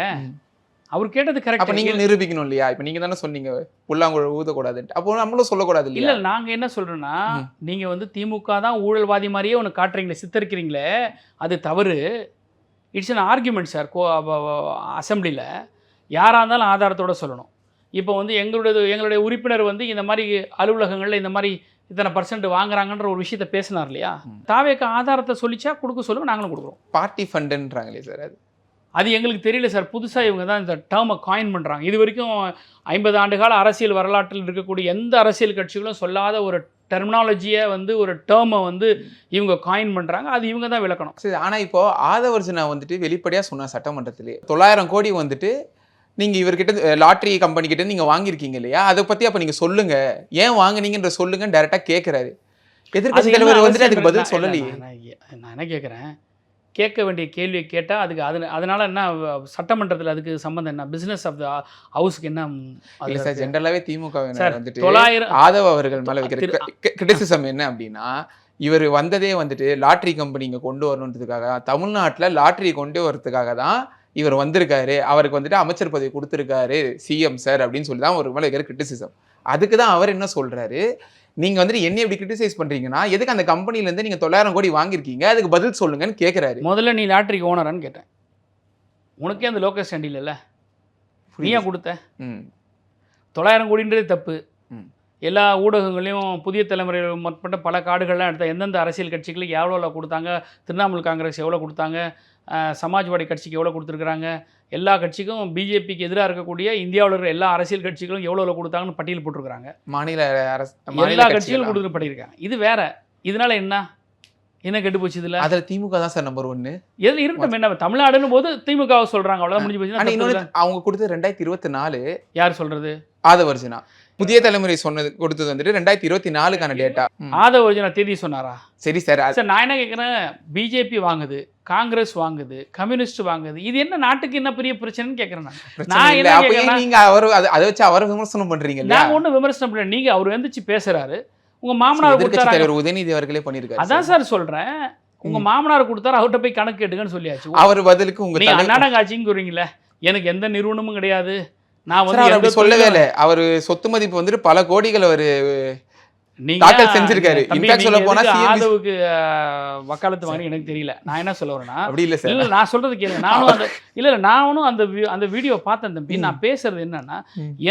அவர் கேட்டது அப்ப கரெக்ட். நீங்க நிரூபிக்கணும் இல்லையா? இப்ப நீங்க தானே சொன்னீங்க புல்லாங்குழல் ஊதக்கூடாதுன்ட்டு, அப்போ நம்மளும் சொல்லக்கூடாது இல்ல இல்லையா? நாங்க என்ன சொல்றோம்னா, நீங்க வந்து திமுக தான் ஊழல்வாதி மாதிரியே ஒன்று காட்டுறீங்களே, சித்தரிக்கிறீங்களே, அது தவறு. It's an argument sir. அசம்பிளியில் யாராக இருந்தாலும் ஆதாரத்தோட சொல்லணும். இப்போ வந்து எங்களுடைய உறுப்பினர் வந்து இந்த மாதிரி அலுவலகங்களில் இந்த மாதிரி இத்தனை % வாங்குறாங்கன்ற ஒரு விஷயத்த பேசினார் இல்லையா, தாவேக்கு ஆதாரத்தை சொல்லிச்சா கொடுக்க சொல்லுங்க, நாங்களும் கொடுக்குறோம். பார்ட்டி ஃபண்டுன்றாங்களே சார், அது எங்களுக்கு தெரியல சார். புதுசாக இவங்க தான் இந்த டேர்மை காயின் பண்ணுறாங்க. இது வரைக்கும் 50 ஆண்டுகால அரசியல் வரலாற்றில் இருக்கக்கூடிய எந்த அரசியல் கட்சிகளும் சொல்லாத ஒரு டெர்மினாலஜியை வந்து ஒரு டேர்மை வந்து இவங்க காயின் பண்ணுறாங்க. அது இவங்க தான் விளக்கணும். சரி. ஆனால் இப்போ ஆதவர்ஜனா வந்துட்டு வெளிப்படையாக சொன்னார் சட்டமன்றத்திலே, 900 கோடி வந்துட்டு நீங்கள் இவர்கிட்ட லாட்ரி கம்பெனி கிட்ட நீங்கள் வாங்கியிருக்கீங்க இல்லையா, அதை பற்றி அப்போ நீங்கள் சொல்லுங்க, ஏன் வாங்குனீங்கன்ற சொல்லுங்கன்னு டைரெக்டாக கேட்குறாரு. எதிர்க்கட்சி தலைவர் வந்துட்டு அதுக்கு பதில் சொல்லலையே. நான் என்ன கேட்குறேன், கேட்க வேண்டிய கேள்வியை கேட்டால் அதுக்கு அதனால என்ன சட்டமன்றத்தில் அதுக்கு சம்மந்தம் என்ன, பிஸ்னஸ் ஆஃப் த ஹவுஸுக்கு என்ன? இல்லை சார், ஜென்ரலாகவே திமுக வந்துட்டு 900 ஆதவ அவர்கள் மேலே வைக்கிற கிரிட்டிசிசம் என்ன அப்படின்னா, இவர் வந்ததே வந்துட்டு லாட்ரி கம்பெனி இங்கே கொண்டு வரணுன்றதுக்காக, தமிழ்நாட்டில் லாட்ரி கொண்டு வரதுக்காக தான் இவர் வந்திருக்காரு, அவருக்கு வந்துட்டு அமைச்சர் பதவி கொடுத்துருக்காரு சிஎம் சார் அப்படின்னு சொல்லி தான் ஒரு மேலே வைக்கிற கிரிட்டிசிசம். அதுக்கு தான் அவர் என்ன சொல்கிறாரு, நீங்கள் வந்துட்டு என்ன எப்படி கிரிட்டிசைஸ் பண்ணுறீங்கன்னா, எதுக்கு அந்த கம்பெனிலேருந்து நீங்கள் 900 கோடி வாங்கியிருக்கீங்க, அதுக்கு பதில் சொல்லுங்கன்னு கேட்குறாரு. முதல்ல நீ லாட்ரிக்கு ஓனரான்னு கேட்டேன். உனக்கே அந்த லோக்கல் ஸ்டாண்ட் இல்லைல்ல, நீயா கொடுத்த? 900 கோடின்றது தப்பு. எல்லா ஊடகங்களையும் புதிய தலைமுறை மற்ற பல கார்டுகள்லாம் எடுத்த எந்தெந்த அரசியல் கட்சிகளுக்கு எவ்வளோ கொடுத்தாங்க, திரிணாமுல் காங்கிரஸ் எவ்வளோ கொடுத்தாங்க, சமாஜ்வாடி கட்சிக்கு எவ்வளோ கொடுத்துருக்குறாங்க, எல்லா கட்சிக்கும் பிஜேபிக்கு எதிராக இருக்கக்கூடிய இந்தியாவில் இருக்கிற எல்லா அரசியல் கட்சிகளும் எவ்வளோ கொடுத்தாங்கன்னு பட்டியல் போட்டிருக்கிறாங்க. மாநில எல்லா கட்சிகளும் கொடுத்து பண்ணியிருக்காங்க. இது வேற. இதனால என்ன கெட்டு போச்சு இதில்? அதில் திமுக தான் சார் நம்பர் 1. எதில் இருக்கட்டும், என்ன தமிழ்நாடுன்னு போது திமுகவை சொல்கிறாங்க, அவ்வளோதான் முடிஞ்சு போச்சு. அவங்க கொடுத்தது 2024. யார் சொல்கிறது? ஆதவர்ஜனா. புதிய தலைமுறை சொன்னது கொடுத்தது வந்துட்டு 2024க்கான டேட்டா. ஆதவர்ஜனா தேதி சொன்னாரா? சரி சார். சார் நான் என்ன கேட்குறேன், பிஜேபி வாங்குது, காங்கிரஸ் வாங்குது, கம்யூனிஸ்ட் வாங்குது, இது என்ன நாட்டுக்கு என்ன பெரிய பிரச்சனைன்னு கேட்குறேன் நான். என்ன கேட்குறேன், நீங்க அதை வச்சு அவரை விமர்சனம் பண்றீங்க. நான் ஒன்றும் விமர்சனம் பண்ணல. நீங்க அவர் வந்துச்சு பேசுறாரு, உங்க மாமனார் கொடுத்தாரு, உதயநிதி அவர்களே பண்ணிருக்காரு. அதான் சார் சொல்றேன், உங்க மாமனார் கொடுத்தாரு, அவர்கிட்ட போய் கணக்கு கேட்டுங்கன்னு சொல்லியாச்சு. அவர் பதிலுக்கு உங்க அண்ணாடங்க ஆட்சிங்கிறீங்களே, எனக்கு எந்த நிறுவனமும் கிடையாது, நான் வந்து சொல்லவே இல்லை. அவர் சொத்து மதிப்பு வந்துட்டு பல கோடிகள் அவர் தாக்கல் செஞ்சிருக்காரு. இன்ஃபேக்ட் சொல்ல போனா ஆதவுக்கு வக்காலத்து வாங்கி எனக்கு தெரியல. நான் என்ன சொல்ல வரேன்னா, அப்படி இல்ல சார், இல்ல நான் சொல்றது கேளுங்க. நானும் அந்த வீடியோ பார்த்தேன் தம்பி. நான் பேசுறது என்னன்னா,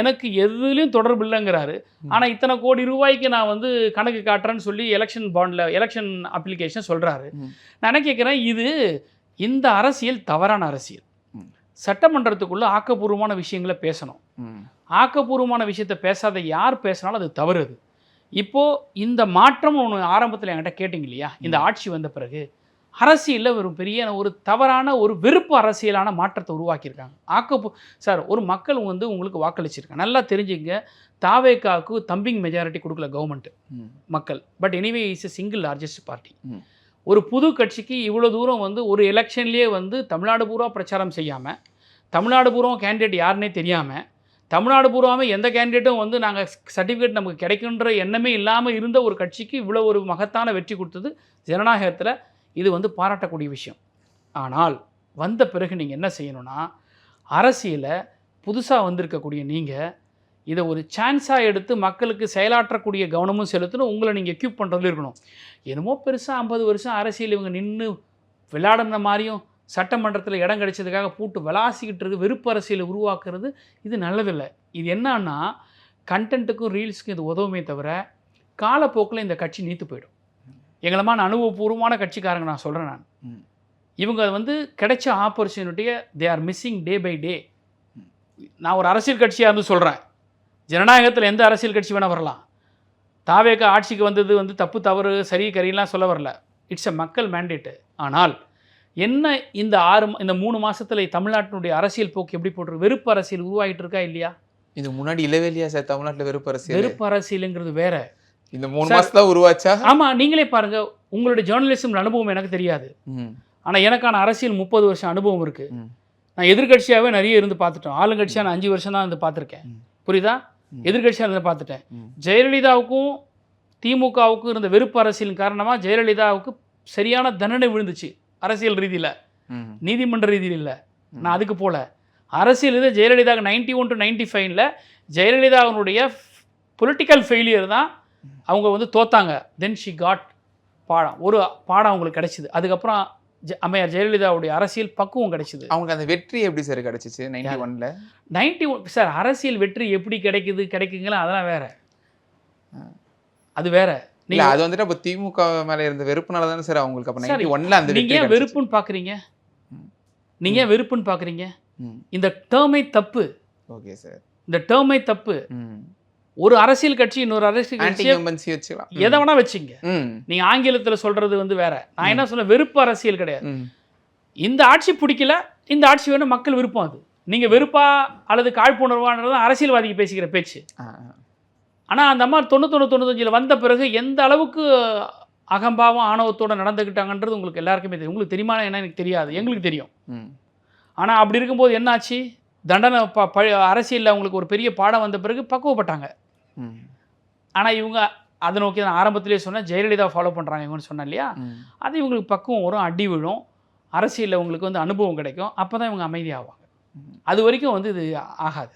எனக்கு எதுலயும் தொடர்பு இல்லைங்கிறாரு. ஆனா இத்தனை கோடி ரூபாய்க்கு நான் வந்து கணக்கு காட்டுறேன்னு சொல்லி எலெக்ஷன் பாண்ட்ல எலெக்ஷன் அப்ளிகேஷன் சொல்றாரு. நான் என்ன கேட்கிறேன், இந்த அரசியல் தவறான அரசியல். சட்டமன்றத்துக்குள்ள ஆக்கப்பூர்வமான விஷயங்களை பேசணும். ஆக்கப்பூர்வமான விஷயத்த பேசாத யார் பேசினாலும் அது தவறு. இப்போது இந்த மாற்றம் ஒன்று ஆரம்பத்தில் என்கிட்ட கேட்டிங்க இல்லையா, இந்த ஆட்சி வந்த பிறகு அரசியலில் ஒரு பெரிய ஒரு தவறான ஒரு வெறுப்பு அரசியலான மாற்றத்தை உருவாக்கியிருக்காங்க. சார், ஒரு மக்கள் வந்து உங்களுக்கு வாக்களிச்சிருக்காங்க, நல்லா தெரிஞ்சுங்க. தாவேக்காவுக்கு தம்பிங் மெஜாரிட்டி கொடுக்கல கவர்மெண்ட்டு மக்கள். But anyway is a single largest party. ஒரு புது கட்சிக்கு இவ்வளோ தூரம் வந்து ஒரு எலெக்ஷன்லேயே வந்து தமிழ்நாடு பூரா பிரச்சாரம் செய்யாமல், தமிழ்நாடு பூரா கேண்டிடேட் யாருன்னே தெரியாமல், தமிழ்நாடு பூராமே எந்த கேண்டிடேட்டும் வந்து நாங்கள் சர்டிஃபிகேட் நமக்கு கிடைக்குன்ற எண்ணமே இல்லாமல் இருந்த ஒரு கட்சிக்கு இவ்வளோ ஒரு மகத்தான வெற்றி கொடுத்தது ஜனநாயகத்தில். இது வந்து பாராட்டக்கூடிய விஷயம். ஆனால் வந்த பிறகு நீங்கள் என்ன செய்யணும்னா, அரசியலை புதுசாக வந்திருக்கக்கூடிய நீங்கள் இதை ஒரு சான்ஸாக எடுத்து மக்களுக்கு செயலாற்றக்கூடிய கவனமும் செலுத்தணும். உங்களை நீங்கள் எக்யூப் பண்ணுறதுல இருக்கணும். என்னமோ பெருசாக 50 வருஷம் அரசியல் இவங்க நின்று விளையாடுன மாதிரியும் சட்டமன்றத்தில் இடம் கிடைச்சதுக்காக பூட்டு விளாசிக்கிட்டு இருக்கு வெறுப்பு அரசியலை உருவாக்குறது இது நல்லதில்லை. இது என்னன்னா, கண்டென்ட்டுக்கும் ரீல்ஸுக்கும் இது உதவுமே தவிர காலப்போக்கில் இந்த கட்சி நீத்து போயிடும். எங்களமான அனுபவபூர்வமான கட்சிக்காரங்க நான் சொல்கிறேன். இவங்க வந்து கிடைச்ச ஆப்பர்ச்சுனிட்டியை they are missing day by day. நான் ஒரு அரசியல் கட்சியாக இருந்து சொல்கிறேன், ஜனநாயகத்தில் எந்த அரசியல் கட்சி வேணால் வரலாம். தாவேக ஆட்சிக்கு வந்தது வந்து தப்பு தவறு சரி கரியெல்லாம் சொல்ல வரல. இட்ஸ் எ மக்கள் மேண்டேட்டு. ஆனால் என்ன இந்த 3 மாதத்தில் தமிழ்நாட்டினுடைய அரசியல் போக்கு எப்படி போட்டிருக்கு? வெறுப்பு அரசியல் உருவாகிட்டு இருக்கா இல்லையா? இது முன்னாடி இல்லவே இல்லையா சார் தமிழ்நாட்டில் வெறுப்பு அரசியல்? வெறுப்பு அரசியலுங்கிறது வேற. இந்த 3 மாதத்துல உருவாச்சா? ஆமாம், நீங்களே பாருங்கள். உங்களுடைய ஜேர்னலிசம் அனுபவம் எனக்கு தெரியாது, ஆனால் எனக்கான அரசியல் 30 வருஷம் அனுபவம் இருக்குது. நான் எதிர்கட்சியாகவே நிறைய இருந்து பார்த்துட்டோம். ஆளுங்கட்சியாக நான் 5 வருஷம் தான் இருந்து பார்த்துருக்கேன். புரியுதா? எதிர்கட்சியாக இருந்து பார்த்துட்டேன். ஜெயலலிதாவுக்கும் திமுகவுக்கு இருந்த வெறுப்பு அரசியலின் காரணமாக ஜெயலலிதாவுக்கு சரியான தண்டனை விழுந்துச்சு அரசியல் ரீதியில், நீதிமன்ற ரீதியில் இல்லை. நான் அதுக்கு போல அரசியல் இது ஜெயலலிதா 91 to 95 ஜெயலலிதாவினுடைய பொலிட்டிக்கல் ஃபெயிலியர் தான் அவங்க வந்து தோத்தாங்க. தென் ஷி காட் ஒரு பாடம் அவங்களுக்கு கிடைச்சிது. அதுக்கப்புறம் அம்மையார் ஜெயலலிதாவுடைய அரசியல் பக்குவம் கிடைச்சிது. அவங்களுக்கு அந்த வெற்றி எப்படி சார் கிடைச்சிச்சு 91ல்? 91 சார் அரசியல் வெற்றி எப்படி கிடைக்குங்களா அதெல்லாம் வேற, அது வேற. இல்ல அது வந்துட்டு அப்ப திமுக மேல இருந்த வெறுப்புனால தானே சார் அவங்களுக்கு அப்ப 91ல அந்த நீங்க ஏன் வெறுப்புன்னு பாக்குறீங்க? நீங்க ஏன் வெறுப்புன்னு பாக்குறீங்க? இந்த டேர்மை தப்பு. ஓகே சார், இந்த டேர்மை தப்பு. ஒரு அரசியல் கட்சி இன்னொரு அரசியல் கட்சி எதை வேணா வச்சுங்க. நீங்க ஆங்கிலத்துல சொல்றது வந்து வேற. நான் என்ன சொல்ல, வெறுப்பு அரசியல் கிடையாது. இந்த ஆட்சி பிடிக்கல, இந்த ஆட்சி வேணும் மக்கள் விருப்பம். அது நீங்க வெறுப்பா அல்லது காழ்ப்புணர்வான்றது அரசியல்வாதிக்கு பேசிக்கிற பேச்சு. ஆனா அந்த அம்மா 91-95 வந்த பிறகு எந்த அளவுக்கு அகம்பாவம் ஆணவத்தோட நடந்துக்கிட்டாங்கன்றது உங்களுக்கு எல்லாருக்குமே தெரியும். உங்களுக்கு தெரியுமா என்ன எனக்கு தெரியாது, எங்களுக்கு தெரியும். ஆனா அப்படி இருக்கும்போது என்ன ஆச்சு, தண்டனை அரசியலில் அவங்களுக்கு ஒரு பெரிய பாடம் வந்த பிறகு பக்குவப்பட்டாங்க. ஆனால் இவங்க அதை நோக்கி நான் ஆரம்பத்திலே சொன்னேன், ஜெயலலிதா ஃபாலோ பண்ணுறாங்க இவங்கன்னு சொன்னேன் இல்லையா. அது இவங்களுக்கு பக்குவம் வரும், அடி விழும், அரசியலில் உங்களுக்கு வந்து அனுபவம் கிடைக்கும், அப்போ தான் இவங்க அமைதியாவாங்க. அது வரைக்கும் வந்து இது ஆகாது.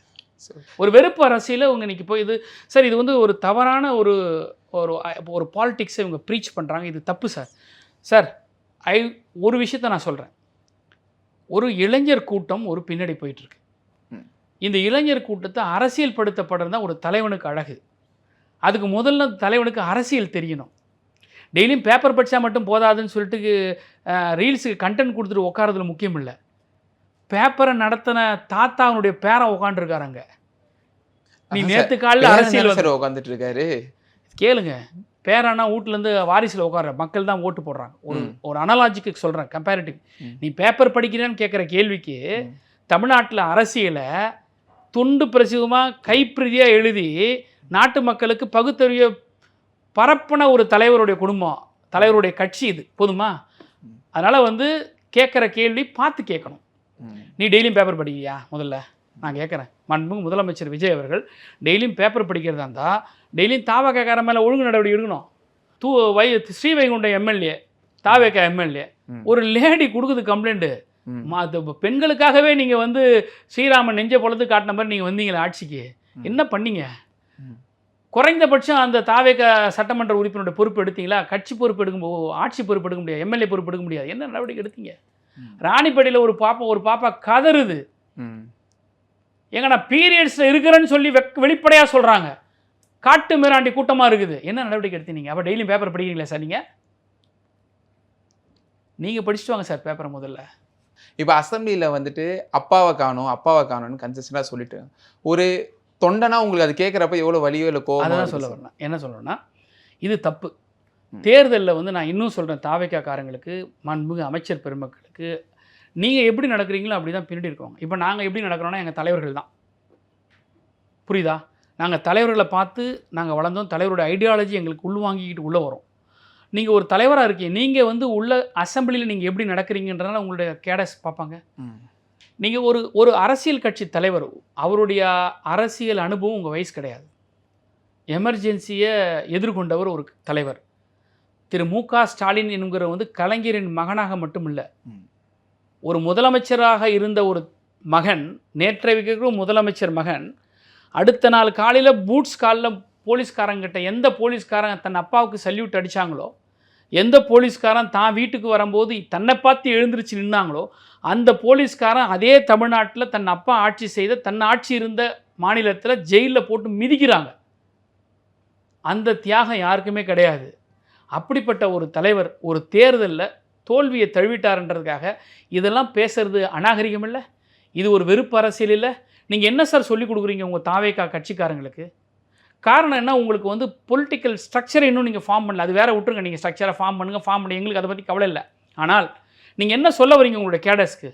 ஒரு வெறுப்பு அரசியலில் இவங்க இன்றைக்கி போய் இது சார், இது வந்து ஒரு தவறான ஒரு ஒரு பாலிடிக்ஸை இவங்க ப்ரீச் பண்ணுறாங்க. இது தப்பு சார். சார் ஒரு விஷயத்தை நான் சொல்கிறேன், ஒரு இளைஞர் கூட்டம் ஒரு பின்னாடி போயிட்டுருக்கு. இந்த இளைஞர் கூட்டத்தை அரசியல் படுத்தப்படுறது தான் ஒரு தலைவனுக்கு அழகு. அதுக்கு முதல்ல தலைவனுக்கு அரசியல் தெரியணும். டெய்லியும் பேப்பர் படித்தா மட்டும் போதாதுன்னு சொல்லிட்டு ரீல்ஸுக்கு கண்டென்ட் கொடுத்துட்டு உட்காரதுல முக்கியம் இல்லை. பேப்பரை நடத்தின தாத்தாவுடைய பேரன் உட்காந்துருக்காருங்க. நீ நேற்று காலையில் அரசியல் உட்காந்துட்டு இருக்காரு, கேளுங்க. பேரானா வீட்டிலேருந்து வாரிசில் உட்கார மக்கள் தான் ஓட்டு போடுறாங்க. ஒரு அனலாஜிக்கு சொல்கிறேன், கம்பேரிட்டிவ். நீ பேப்பர் படிக்கிறேன்னு கேட்குற கேள்விக்கு தமிழ்நாட்டில் அரசியலை துண்டு பிரசுரமாக கைப்பிரதியாக எழுதி நாட்டு மக்களுக்கு பகுத்தறிவை பரப்பின ஒரு தலைவருடைய குடும்பம், தலைவருடைய கட்சி இது. போதுமா? அதனால் வந்து கேட்குற கேள்வி பார்த்து கேட்கணும். நீ டெய்லியும் பேப்பர் படிக்கிறியா? முதல்ல நான் கேட்குறேன். மாண்புமிகு முதலமைச்சர் விஜய் அவர்கள் டெய்லியும் பேப்பர் படிக்கிறதா இருந்தால் டெய்லியும் தாவக்கார மேலே ஒழுங்கு நடவடிக்கை எடுக்கணும். ஸ்ரீவைகுண்டம் எம்எல்ஏ, தாவேக்கா எம்எல்ஏ, ஒரு லேடி கொடுக்குது கம்ப்ளைண்ட்டு, பெண்களுக்காகவே நீங்கள் வந்து ஸ்ரீராமன் நெஞ்ச பொழுது காட்டின மாதிரி நீங்கள் வந்தீங்களே ஆட்சிக்கு, என்ன பண்ணீங்க? குறைந்தபட்சம் அந்த தாவேக்கா சட்டமன்ற உறுப்பினருடைய பொறுப்பு எடுத்தீங்களா? கட்சி பொறுப்பு எடுக்கும்போது ஆட்சி பொறுப்பு எடுக்க முடியாது, எம்எல்ஏ பொறுப்பு எடுக்க முடியாது. என்ன நடவடிக்கை எடுத்தீங்க? ராணிப்பேட்டையில் ஒரு பாப்பா கதறுது, எங்க நான் பீரியட்ஸில் இருக்கிறேன்னு சொல்லி வெளிப்படையாக சொல்கிறாங்க. காட்டு மிராண்டி கூட்டமாக இருக்குது. என்ன நடவடிக்கை எடுத்தீங்க? அப்போ டெய்லியும் பேப்பர் படிக்கிறீங்களா சார்? நீங்கள் படிச்சுட்டு வாங்க சார் பேப்பரை முதல்ல. இப்போ அசம்பிளியில் வந்துட்டு அப்பாவை காணும்னு கன்சிஸ்டண்டாக சொல்லிட்டு ஒரு தொண்டனா உங்களுக்கு அது கேட்குறப்ப எவ்வளோ வலியோ இல்லை கோவம்? அதான் சொல்ல வரேன். என்ன சொல்கிறேன்னா, இது தப்பு. தேர்தலில் வந்து நான் இன்னும் சொல்கிறேன், தாவேக்காரங்களுக்கு, மாண்புமிகு அமைச்சர் பெருமக்களுக்கு, நீங்கள் எப்படி நடக்கிறீங்களோ அப்படி தான் பின்னாடி இருக்கோங்க. இப்போ நாங்கள் எப்படி நடக்கிறோன்னா எங்கள் தலைவர்கள் தான். புரியுதா? நாங்கள் தலைவர்களை பார்த்து நாங்கள் வளர்ந்தோம். தலைவருடைய ஐடியாலஜி எங்களுக்கு உள்வாங்கிக்கிட்டு உள்ளே வரும். நீங்கள் ஒரு தலைவராக இருக்கீங்க, நீங்கள் வந்து உள்ள அசம்பிளியில் நீங்கள் எப்படி நடக்கிறீங்கன்றனால உங்களுடைய கேடஸ் பார்ப்பாங்க. நீங்கள் ஒரு அரசியல் கட்சி தலைவர், அவருடைய அரசியல் அனுபவம் உங்கள் வயசு கிடையாது. எமர்ஜென்சியை எதிர்கொண்டவர் ஒரு தலைவர். திரு மு.க. ஸ்டாலின் என்கிற வந்து கலைஞரின் மகனாக மட்டும் இல்லை, ஒரு முதலமைச்சராக இருந்த ஒரு மகன், நேற்றைக்கு முதலமைச்சர் மகன், அடுத்த நாள் காலையில் பூட்ஸ் காலில் போலீஸ்காரங்கிட்ட எந்த போலீஸ்காரன் தன் அப்பாவுக்கு சல்யூட் அடித்தாங்களோ, எந்த போலீஸ்காரன் தான் வீட்டுக்கு வரும்போது தன்னை பார்த்து எழுந்திருச்சு நின்னாங்களோ, அந்த போலீஸ்காரன் அதே தமிழ்நாட்டில் தன் அப்பா ஆட்சி செய்த தன் ஆட்சி இருந்த மாநிலத்தில் ஜெயிலில் போட்டு மிதிக்கிறாங்க. அந்த தியாகம் யாருக்குமே கிடையாது. அப்படிப்பட்ட ஒரு தலைவர் ஒரு தேர்தலில் தோல்வியை தழுவிட்டார்ன்றதுக்காக இதெல்லாம் பேசுறது அநாகரிகம் இல்லை? இது ஒரு வெறுப்பு அரசியல் இல்லை? நீங்கள் என்ன சார் சொல்லிக் கொடுக்குறீங்க உங்கள் தாவேக்கா கட்சிக்காரங்களுக்கு? காரணம் என்ன, உங்களுக்கு வந்து பொலிட்டிக்கல் ஸ்ட்ரக்சரை இன்னும் நீங்கள் ஃபார்ம் பண்ணல. அது வேறு விட்டுருங்க, நீங்கள் ஸ்ட்ரக்சரை ஃபார்ம் பண்ணுங்கள், எங்களுக்கு அதை பற்றி கவலை இல்லை. ஆனால் நீங்கள் என்ன சொல்ல வரீங்க உங்களுடைய கேடஸ்க்கு?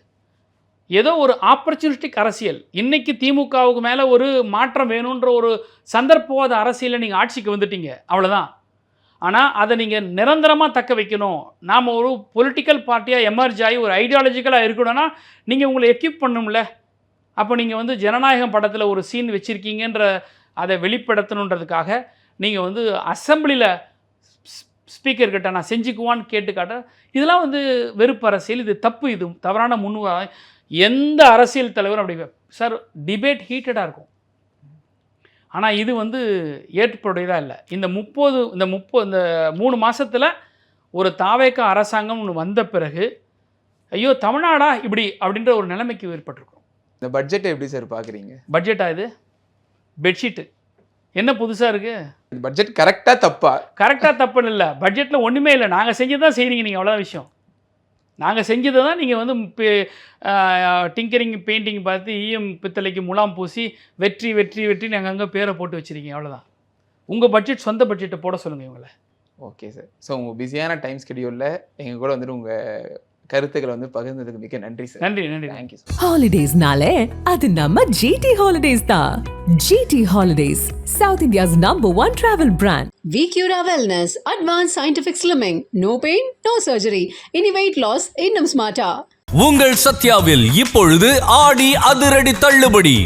ஏதோ ஒரு ஆப்பர்ச்சுனிஸ்டிக் அரசியல். இன்றைக்கி திமுகவுக்கு மேலே ஒரு மாற்றம் வேணுன்ற ஒரு சந்தர்ப்பவாத அரசியலில் நீங்கள் ஆட்சிக்கு வந்துட்டீங்க, அவ்வளோதான். ஆனால் அதை நீங்கள் நிரந்தரமாக தக்க வைக்கணும், நாம் ஒரு பொலிட்டிக்கல் பார்ட்டியாக எமர்ஜ் ஆகி ஒரு ஐடியாலஜிக்கலாக இருக்கணும்னா நீங்கள் உங்களை எக்யூப் பண்ணணும்ல. அப்போ நீங்கள் வந்து ஜனநாயகம் படத்தில் ஒரு சீன் வச்சுருக்கீங்கன்ற அதை வெளிப்படுத்தணுன்றதுக்காக நீங்கள் வந்து அசெம்பிளியில் ஸ்பீக்கர் கிட்ட நான் செஞ்சுக்குவான்னு கேட்டு காட்ட, இதெல்லாம் வந்து வெறுப்பு அரசியல், இது தப்பு, இது தவறான எந்த அரசியல் தலைவரும் அப்படி சார் டிபேட் ஹீட்டடாக இருக்கும். ஆனால் இது வந்து ஏற்புடையதாக இல்லை. இந்த 3 மாதத்தில் ஒரு தாவேக அரசாங்கம் ஒன்று வந்த பிறகு ஐயோ தமிழ்நாடா இப்படி அப்படின்ற ஒரு நிலைமைக்கு ஏற்பட்டிருக்கும். இந்த பட்ஜெட்டை எப்படி சார் பார்க்குறீங்க? பட்ஜெட்டா இது? பெட்ஷீட்டு என்ன புதுசாக இருக்குது? பட்ஜெட் கரெக்டாக தப்பா? கரெக்டாக தப்புன்னு இல்லை, பட்ஜெட்டில் ஒன்றுமே இல்லை. நாங்கள் செஞ்சது தான் செய்கிறீங்க நீங்கள், அவ்வளோதான் விஷயம். நாங்கள் செஞ்சதை தான் நீங்கள் வந்து டிங்கரிங் பெயிண்டிங் பார்த்து ஈயம் பித்தளைக்கு முலாம் பூசி வெற்றி வெற்றி வெற்றி நாங்கள் அங்கே பேரை போட்டு வச்சுருக்கீங்க, அவ்வளோதான். உங்கள் பட்ஜெட் சொந்த பட்ஜெட்டை போட சொல்லுங்கள் இவங்களை. Okay sir. ஸோ உங்கள் பிஸியான டைம் ஸ்கெடியூலில் எங்கள் கூட வந்துட்டு உங்கள் கருத்துக்களை வந்து பகிர்ந்ததுக்கு மிக்க நன்றி சார். நன்றி நன்றி. தேங்க்யூ. ஹாலிடேஸ்னாலே அது நம்ம GT Holidays தான். GT Holidays, South India's #1 travel brand. VCura Wellness, Advanced Scientific Slimming. No pain, no surgery. Any weight loss, இன்னும் smarter. உங்கள் சத்யாவில் இப்பொழுது ஆடி அதிரடி தள்ளுபடி.